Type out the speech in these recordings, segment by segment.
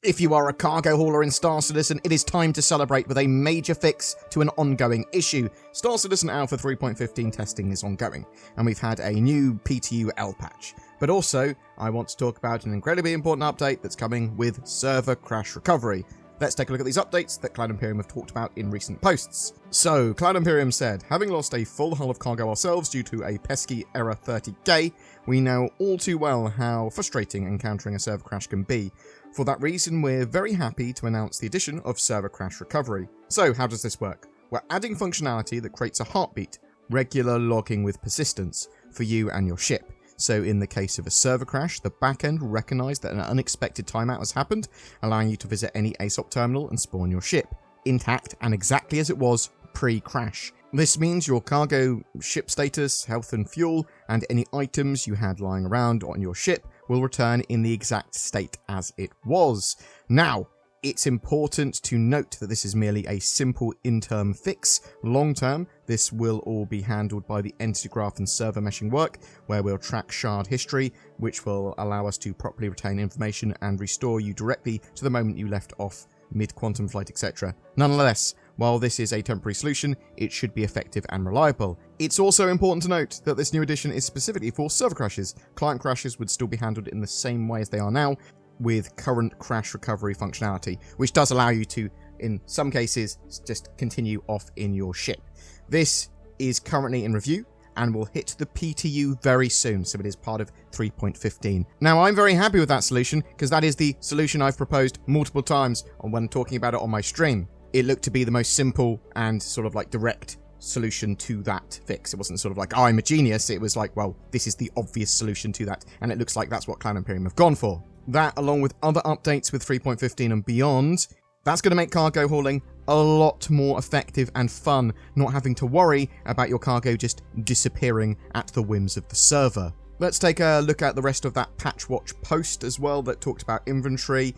If you are a cargo hauler in Star Citizen, it is time to celebrate with a major fix to an ongoing issue. Star Citizen Alpha 3.15 testing is ongoing, and we've had a new PTU L patch. But also, I want to talk about an incredibly important update that's coming with server crash recovery. Let's take a look at these updates that Cloud Imperium have talked about in recent posts. So, Cloud Imperium said, having lost a full hull of cargo ourselves due to a pesky error 30K, we know all too well how frustrating encountering a server crash can be. For that reason, we're very happy to announce the addition of server crash recovery. So, how does this work? We're adding functionality that creates a heartbeat, regular logging with persistence, for you and your ship. So in the case of a server crash, the backend will recognise that an unexpected timeout has happened, allowing you to visit any ASOP terminal and spawn your ship, intact and exactly as it was pre-crash. This means your cargo, ship status, health and fuel, and any items you had lying around on your ship will return in the exact state as it was. Now, it's important to note that this is merely a simple interim fix. Long term, this will all be handled by the entity graph and server meshing work, where we'll track shard history, which will allow us to properly retain information and restore you directly to the moment you left off, mid-quantum flight, etc. Nonetheless, while this is a temporary solution, it should be effective and reliable. It's also important to note that this new addition is specifically for server crashes. Client crashes would still be handled in the same way as they are now, with current crash recovery functionality, which does allow you to, in some cases, just continue off in your ship. This is currently in review and will hit the PTU very soon, so it is part of 3.15. Now, I'm very happy with that solution, because that is the solution I've proposed multiple times when talking about it on my stream. It looked to be the most simple and sort of like direct solution to that fix. It wasn't sort of like, oh, I'm a genius. It was like, well, this is the obvious solution to that, and it looks like that's what Cloud Imperium have gone for. That, along with other updates with 3.15 and beyond, that's going to make cargo hauling a lot more effective and fun, not having to worry about your cargo just disappearing at the whims of the server. Let's take a look at the rest of that Patch Watch post as well that talked about inventory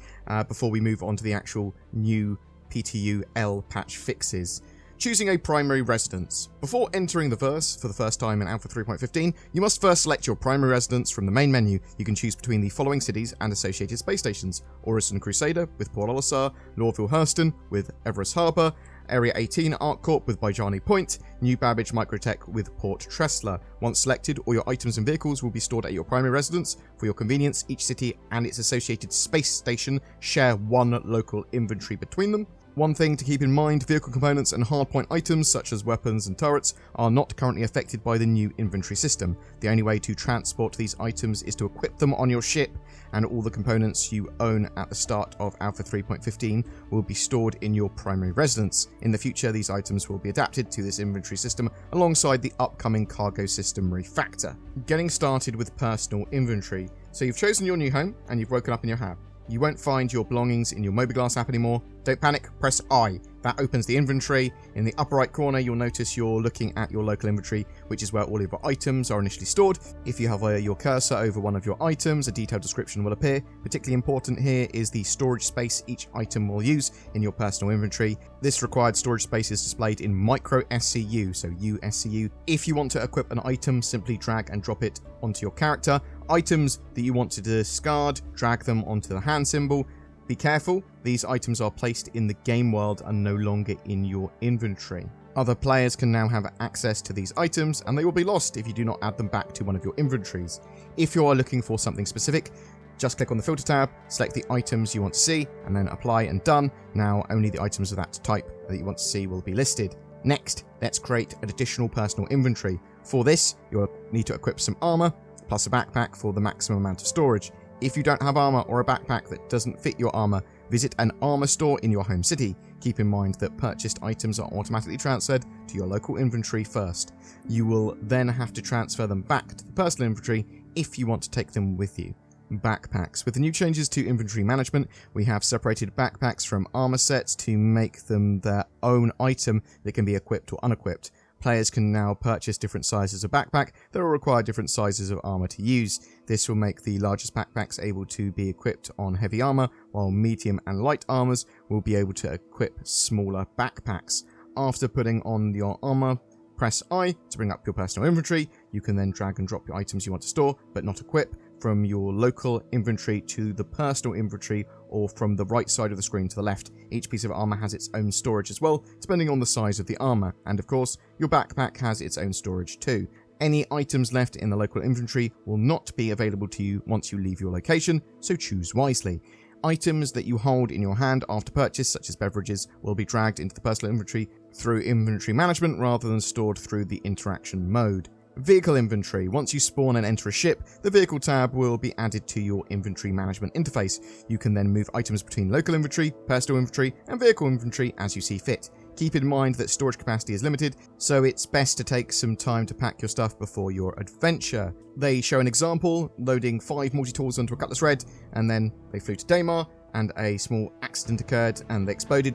before we move on to the actual new PTU L patch fixes. Choosing a primary residence. Before entering the verse for the first time in Alpha 3.15, you must first select your primary residence from the main menu. You can choose between the following cities and associated space stations: Orison Crusader with Port Olisar, Lorville Hurston with Everest Harbour, Area 18 ArcCorp with Bajani Point, New Babbage Microtech with Port Tressler. Once selected, all your items and vehicles will be stored at your primary residence. For your convenience, each city and its associated space station share one local inventory between them. One thing to keep in mind, vehicle components and hardpoint items such as weapons and turrets are not currently affected by the new inventory system. The only way to transport these items is to equip them on your ship, and all the components you own at the start of Alpha 3.15 will be stored in your primary residence. In the future, these items will be adapted to this inventory system alongside the upcoming cargo system refactor. Getting started with personal inventory. So you've chosen your new home and you've woken up in your hab. You won't find your belongings in your Mobilglass app anymore. Don't panic, press I. That opens the inventory. In the upper right corner, you'll notice you're looking at your local inventory, which is where all of your items are initially stored. If you hover your cursor over one of your items, a detailed description will appear. Particularly important here is the storage space each item will use in your personal inventory. This required storage space is displayed in micro SCU, so USCU. If you want to equip an item, simply drag and drop it onto your character. Items that you want to discard, drag them onto the hand symbol. Be careful, these items are placed in the game world and no longer in your inventory. Other players can now have access to these items, and they will be lost if you do not add them back to one of your inventories. If you are looking for something specific, just click on the filter tab, select the items you want to see, and then apply and done. Now only the items of that type that you want to see will be listed. Next, let's create an additional personal inventory. For this, you'll need to equip some armor, plus a backpack for the maximum amount of storage. If you don't have armor or a backpack that doesn't fit your armor, visit an armor store in your home city. Keep in mind that purchased items are automatically transferred to your local inventory first. You will then have to transfer them back to the personal inventory if you want to take them with you. Backpacks. With the new changes to inventory management, we have separated backpacks from armor sets to make them their own item that can be equipped or unequipped. Players can now purchase different sizes of backpack that will require different sizes of armor to use. This will make the largest backpacks able to be equipped on heavy armor, while medium and light armors will be able to equip smaller backpacks. After putting on your armor, press I to bring up your personal inventory. You can then drag and drop your items you want to store but not equip from your local inventory to the personal inventory, or from the right side of the screen to the left. Each piece of armor has its own storage as well, depending on the size of the armor. And of course, your backpack has its own storage too. Any items left in the local inventory will not be available to you once you leave your location, so choose wisely. Items that you hold in your hand after purchase, such as beverages, will be dragged into the personal inventory through inventory management rather than stored through the interaction mode. Vehicle inventory. Once you spawn and enter a ship, the vehicle tab will be added to your inventory management interface. You can then move items between local inventory, personal inventory, and vehicle inventory as you see fit. Keep in mind that storage capacity is limited, so it's best to take some time to pack your stuff before your adventure. They show an example, loading 5 multi-tools onto a cutlass red, and then they flew to Daymar, and a small accident occurred, and they exploded.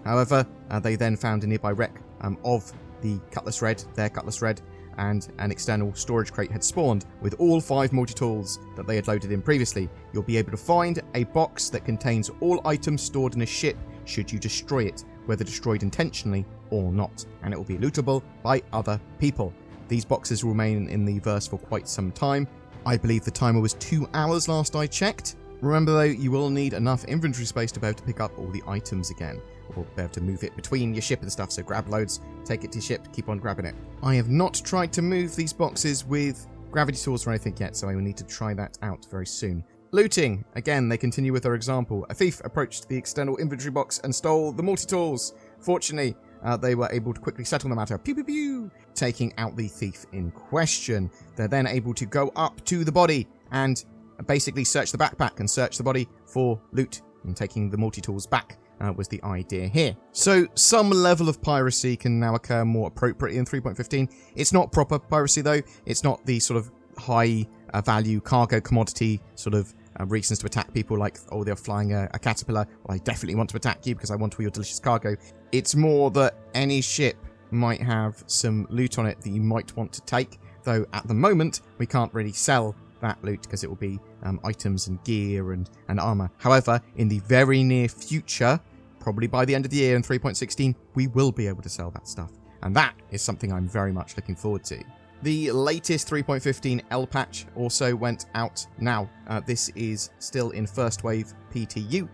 However, they then found a nearby wreck of the cutlass red, their cutlass red, and an external storage crate had spawned with all 5 multi-tools that they had loaded in previously. You'll be able to find a box that contains all items stored in a ship should you destroy it, whether destroyed intentionally or not, and it will be lootable by other people. These boxes will remain in the verse for quite some time. I believe the timer was 2 hours last I checked. Remember though, you will need enough inventory space to be able to pick up all the items again, or be able to move it between your ship and stuff, so grab loads, take it to ship, keep on grabbing it. I have not tried to move these boxes with gravity tools or anything yet, so I will need to try that out very soon. Looting. Again, they continue with their example. A thief approached the external inventory box and stole the multi-tools. Fortunately, they were able to quickly settle the matter, pew pew pew, taking out the thief in question. They're then able to go up to the body and basically search the backpack and search the body for loot, and taking the multi-tools back was the idea here. So some level of piracy can now occur more appropriately in 3.15. It's not proper piracy though. It's not the sort of high value cargo commodity sort of reasons to attack people like, oh, they're flying a caterpillar, well, I definitely want to attack you because I want all your delicious cargo. It's more that any ship might have some loot on it that you might want to take, though at the moment we can't really sell that loot because it will be items and gear and armor. However, in the very near future, probably by the end of the year in 3.16, we will be able to sell that stuff, and that is something I'm very much looking forward to. The latest 3.15 L patch also went out now. This is still in first wave PTU.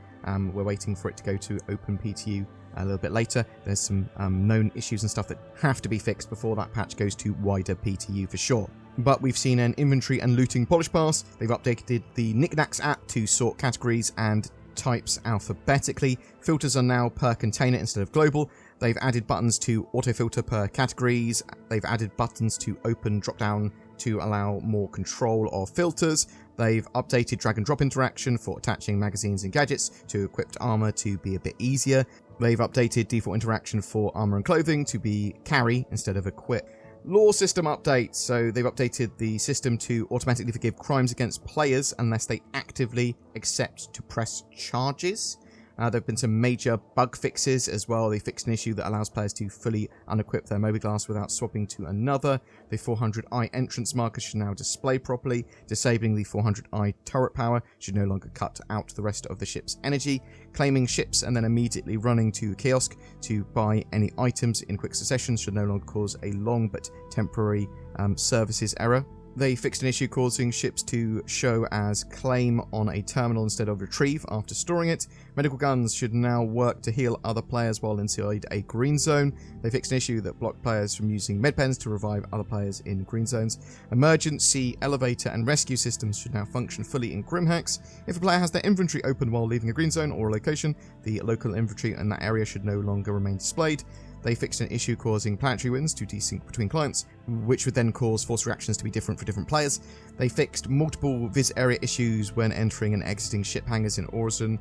We're waiting for it to go to open PTU a little bit later. There's some known issues and stuff that have to be fixed before that patch goes to wider PTU for sure. But we've seen an inventory and looting polish pass. They've updated the Knickknacks app to sort categories and types alphabetically. Filters are now per container instead of global. They've added buttons to autofilter per categories. They've added buttons to open drop-down to allow more control of filters. They've updated drag and drop interaction for attaching magazines and gadgets to equipped armor to be a bit easier. They've updated default interaction for armor and clothing to be carry instead of equip. Lore system updates. So they've updated the system to automatically forgive crimes against players unless they actively accept to press charges. There have been some major bug fixes as well. They fixed an issue that allows players to fully unequip their mobiGlass without swapping to another. The 400i entrance marker should now display properly. Disabling the 400i turret power should no longer cut out the rest of the ship's energy. Claiming ships and then immediately running to a kiosk to buy any items in quick succession should no longer cause a long but temporary services error. They fixed an issue causing ships to show as claim on a terminal instead of retrieve after storing it. Medical guns should now work to heal other players while inside a green zone. They fixed an issue that blocked players from using medpens to revive other players in green zones. Emergency, elevator and rescue systems should now function fully in Grimhex. If a player has their inventory open while leaving a green zone or a location, the local inventory in that area should no longer remain displayed. They fixed an issue causing planetary winds to desync between clients, which would then cause force reactions to be different for different players. They fixed multiple vis area issues when entering and exiting ship hangars in Orison.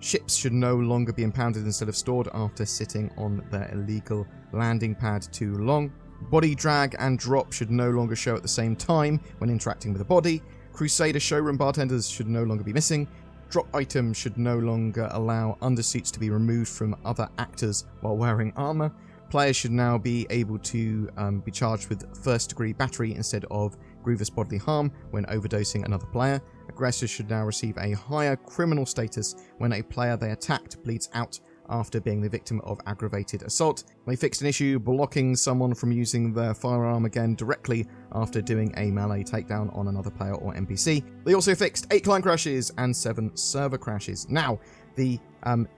Ships should no longer be impounded instead of stored after sitting on their illegal landing pad too long. Body drag and drop should no longer show at the same time when interacting with a body. Crusader showroom bartenders should no longer be missing. Drop items should no longer allow undersuits to be removed from other actors while wearing armor. Players should now be able to be charged with first-degree battery instead of grievous bodily harm when overdosing another player. Aggressors should now receive a higher criminal status when a player they attacked bleeds out after being the victim of aggravated assault. They fixed an issue blocking someone from using their firearm again directly after doing a melee takedown on another player or NPC. They also fixed 8 client crashes and 7 server crashes. Now, the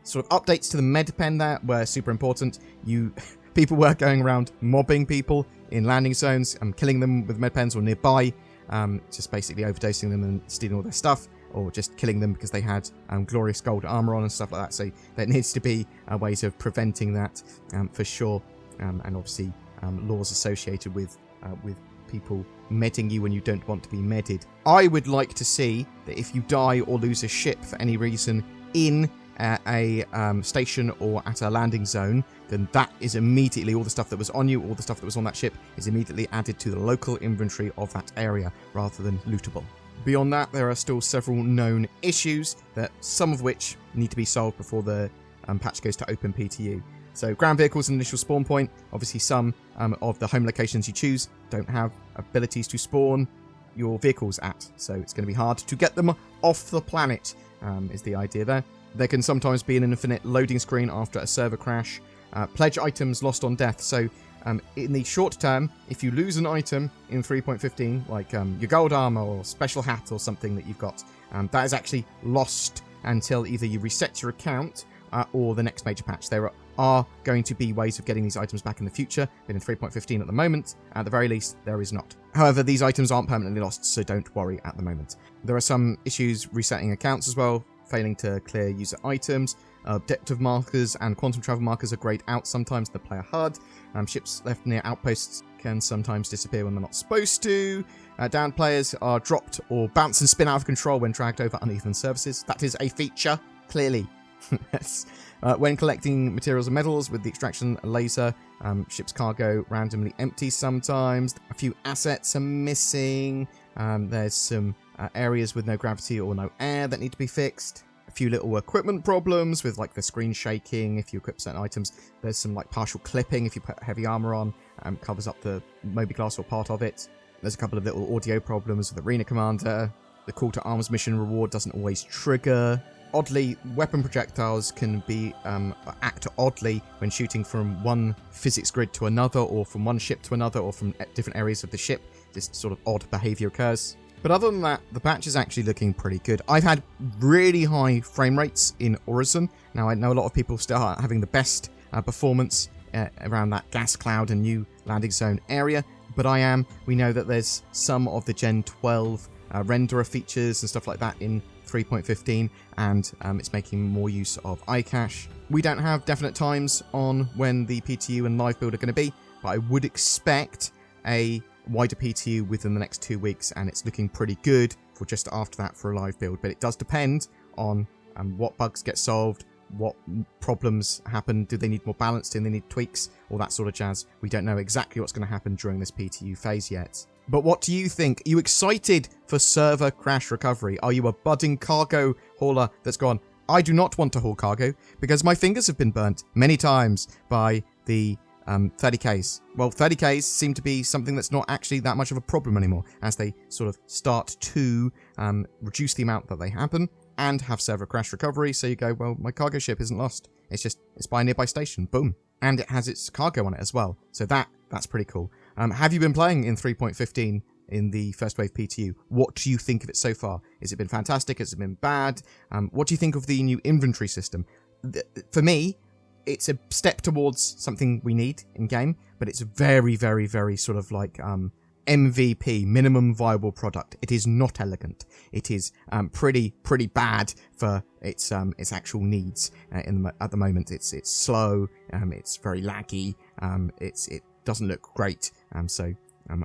sort of updates to the med pen there were super important. People were going around mobbing people in landing zones, killing them with med pens or nearby, just basically overdosing them and stealing all their stuff, or just killing them because they had glorious gold armor on and stuff like that. So there needs to be ways of preventing that for sure, and obviously laws associated with people medding you when you don't want to be medded. I would like to see that if you die or lose a ship for any reason in a station or at a landing zone, then that is immediately, all the stuff that was on you, all the stuff that was on that ship is immediately added to the local inventory of that area rather than lootable. Beyond that, there are still several known issues, that some of which need to be solved before the patch goes to open PTU. So ground vehicles and initial spawn point, obviously some of the home locations you choose don't have abilities to spawn your vehicles at, so it's going to be hard to get them off the planet, is the idea there. There can sometimes be an infinite loading screen after a server crash. Pledge items lost on death. So in the short term, if you lose an item in 3.15, like your gold armor or special hat or something that you've got, that is actually lost until either you reset your account or the next major patch. There are going to be ways of getting these items back in the future, but in 3.15 at the moment, at the very least, there is not. However, these items aren't permanently lost, so don't worry at the moment. There are some issues resetting accounts as well, failing to clear user items. Depth markers and quantum travel markers are grayed out sometimes in the player HUD. Ships left near outposts can sometimes disappear when they're not supposed to. Downed players are dropped or bounce and spin out of control when dragged over uneven surfaces. That is a feature, clearly. Yes. When collecting materials and metals with the extraction laser, ship's cargo randomly empties sometimes. A few assets are missing. There's some areas with no gravity or no air that need to be fixed. A few little equipment problems with like the screen shaking if you equip certain items. There's some like partial clipping if you put heavy armor on, covers up the Moby class or part of it. There's a couple of little audio problems with Arena Commander. The call to arms mission reward doesn't always trigger. Oddly, weapon projectiles can act oddly when shooting from one physics grid to another, or from one ship to another, or from different areas of the ship. This sort of odd behavior occurs. But other than that, the patch is actually looking pretty good. I've had really high frame rates in Horizon. Now, I know a lot of people still are having the best performance around that gas cloud and new landing zone area, but we know that there's some of the Gen 12 renderer features and stuff like that in 3.15, and it's making more use of iCache. We don't have definite times on when the PTU and live build are going to be, but I would expect a wider PTU within the next 2 weeks, and it's looking pretty good for just after that for a live build. But it does depend on what bugs get solved, what problems happen, do they need more balance, do they need tweaks, all that sort of jazz. We don't know exactly what's going to happen during this PTU phase yet. But what do you think? Are you excited for server crash recovery? Are you a budding cargo hauler that's gone, I do not want to haul cargo because my fingers have been burnt many times by the 30Ks. Well, 30Ks seem to be something that's not actually that much of a problem anymore, as they sort of start to reduce the amount that they happen and have server crash recovery. So you go, well, my cargo ship isn't lost. It's by a nearby station. Boom. And it has its cargo on it as well. So that's pretty cool. Have you been playing in 3.15 in the first wave PTU? What do you think of it so far? Has it been fantastic? Has it been bad? What do you think of the new inventory system? For me, it's a step towards something we need in game, but it's very, very, very sort of like MVP, minimum viable product. It is not elegant. It is pretty bad for its actual needs at the moment. It's slow. It's very laggy. It doesn't look great. So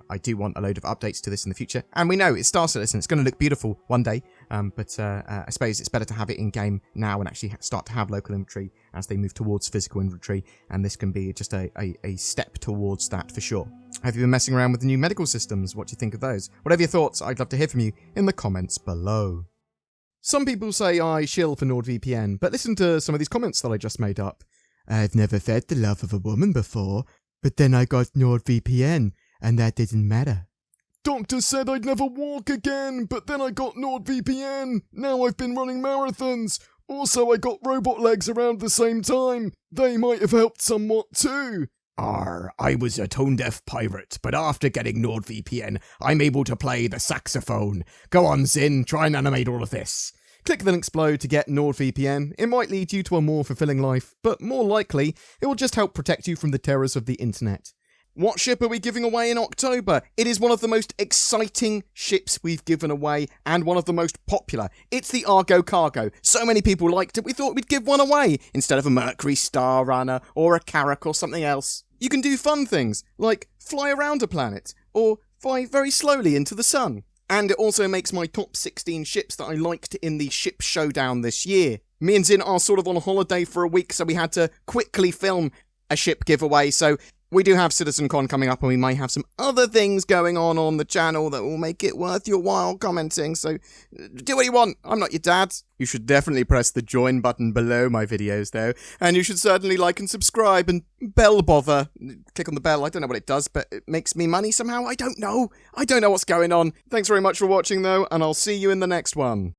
I do want a load of updates to this in the future. And we know it's Star Citizen. It's going to look beautiful one day. But I suppose it's better to have it in game now and actually start to have local inventory as they move towards physical inventory. And this can be just a step towards that for sure. Have you been messing around with the new medical systems? What do you think of those? Whatever your thoughts, I'd love to hear from you in the comments below. Some people say I shill for NordVPN, but listen to some of these comments that I just made up. I've never fed the love of a woman before, but then I got NordVPN, and that didn't matter. Doctor said I'd never walk again, but then I got NordVPN. Now I've been running marathons. Also, I got robot legs around the same time. They might have helped somewhat too. I was a tone-deaf pirate, but after getting NordVPN, I'm able to play the saxophone. Go on, Zin, try and animate all of this. Click the links below to get NordVPN. It might lead you to a more fulfilling life, but more likely, it will just help protect you from the terrors of the internet. What ship are we giving away in October? It is one of the most exciting ships we've given away and one of the most popular. It's the Argo Cargo. So many people liked it, we thought we'd give one away instead of a Mercury Star Runner or a Carrack or something else. You can do fun things like fly around a planet or fly very slowly into the sun. And it also makes my top 16 ships that I liked in the ship showdown this year. Me and Zin are sort of on holiday for a week, so we had to quickly film a ship giveaway, so we do have CitizenCon coming up and we might have some other things going on the channel that will make it worth your while commenting, so do what you want. I'm not your dad. You should definitely press the join button below my videos though, and you should certainly like and subscribe and bell bother. Click on the bell, I don't know what it does, but it makes me money somehow, I don't know what's going on. Thanks very much for watching though, and I'll see you in the next one.